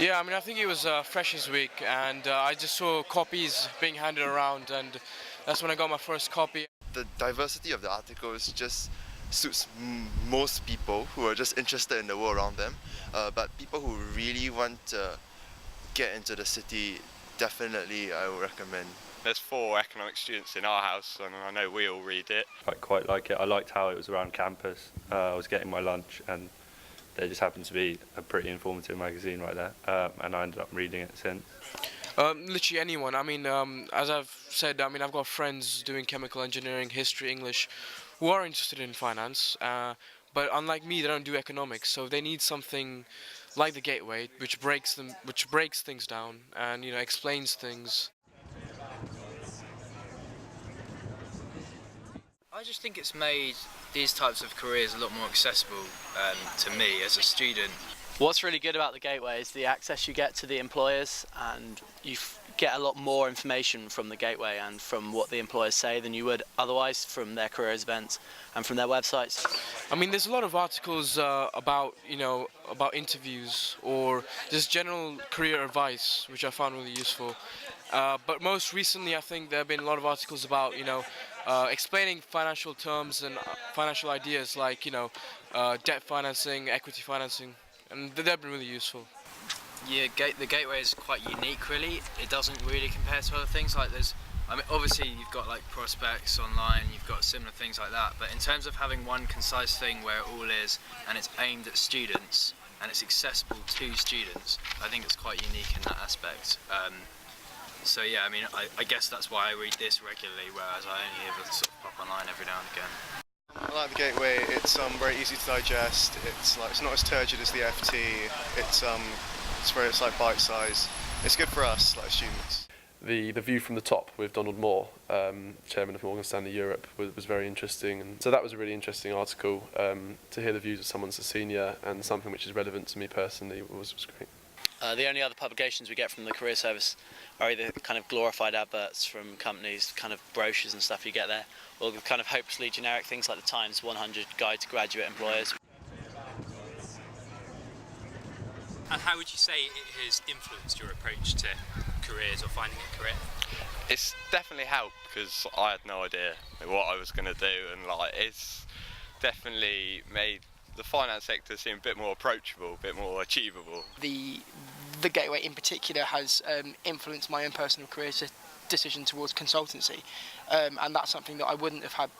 Yeah, I mean, I think it was Freshers Week, and I just saw copies being handed around, and that's when I got my first copy. The diversity of the articles just suits most people who are just interested in the world around them, but people who really want to get into the city, definitely I would recommend. There's 4 economics students in our house, and I know we all read it. I quite like it. I liked how it was around campus. I was getting my lunch, and there just happened to be a pretty informative magazine right there, and I ended up reading it since. Literally anyone. I mean, as I've said, I mean, I've got friends doing chemical engineering, history, English, who are interested in finance, but unlike me, they don't do economics, so they need something like the Gateway, which breaks things down and explains things. I just think it's made these types of careers a lot more accessible to me as a student. What's really good about the Gateway is the access you get to the employers, and you get a lot more information from the Gateway and from what the employers say than you would otherwise from their careers events and from their websites. I mean, there's a lot of articles about interviews or just general career advice, which I found really useful. But most recently, I think there have been a lot of articles about explaining financial terms and financial ideas like debt financing, equity financing, and they've been really useful. Yeah, the Gateway is quite unique really. It doesn't really compare to other things like I mean, obviously you've got like prospects online, you've got similar things like that, but in terms of having one concise thing where it all is and it's aimed at students and it's accessible to students, I think it's quite unique in that aspect. So yeah, I mean, I guess that's why I read this regularly, whereas I only ever sort of pop online every now and again. I like the Gateway. It's very easy to digest. It's not as turgid as the FT. It's like bite size. It's good for us, like students. The view from the top with Donald Moore, chairman of Morgan Stanley Europe, was very interesting, and so that was a really interesting article. To hear the views of someone so senior and something which is relevant to me personally was great. The only other publications we get from the career service are either kind of glorified adverts from companies, kind of brochures and stuff you get there, or the kind of hopelessly generic things like the Times 100 Guide to Graduate Employers. And how would you say it has influenced your approach to careers or finding a career? It's definitely helped because I had no idea what I was going to do, and it's definitely made the finance sector seem a bit more approachable, a bit more achievable. The Gateway in particular has influenced my own personal career decision towards consultancy, and that's something that I wouldn't have had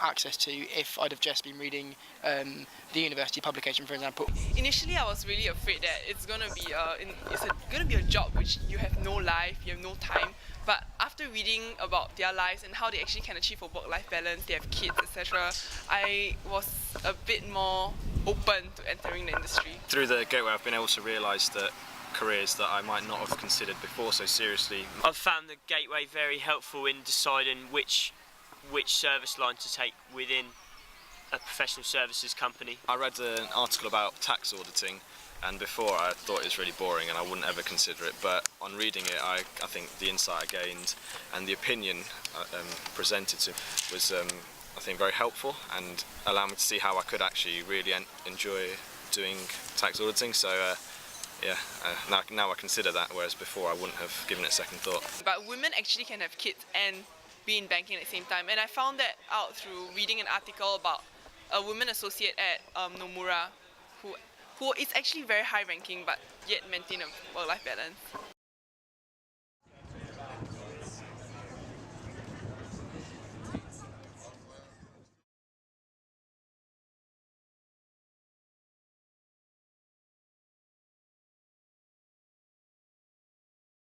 access to if I'd have just been reading the university publication, for example. Initially, I was really afraid that it's gonna be a job which you have no life, you have no time. But after reading about their lives and how they actually can achieve a work-life balance, they have kids, etc., I was a bit more open to entering the industry. Through the Gateway, I've been able to realise that careers that I might not have considered before so seriously. I've found the Gateway very helpful in deciding which service line to take within a professional services company. I read an article about tax auditing, and before I thought it was really boring and I wouldn't ever consider it, but on reading it I think the insight I gained and the opinion presented to was I think very helpful and allowed me to see how I could actually really enjoy doing tax auditing. So now I consider that, whereas before I wouldn't have given it a second thought. But women actually can have kids and be in banking at the same time, and I found that out through reading an article about a woman associate at Nomura who is actually very high ranking but yet maintain a work-life balance.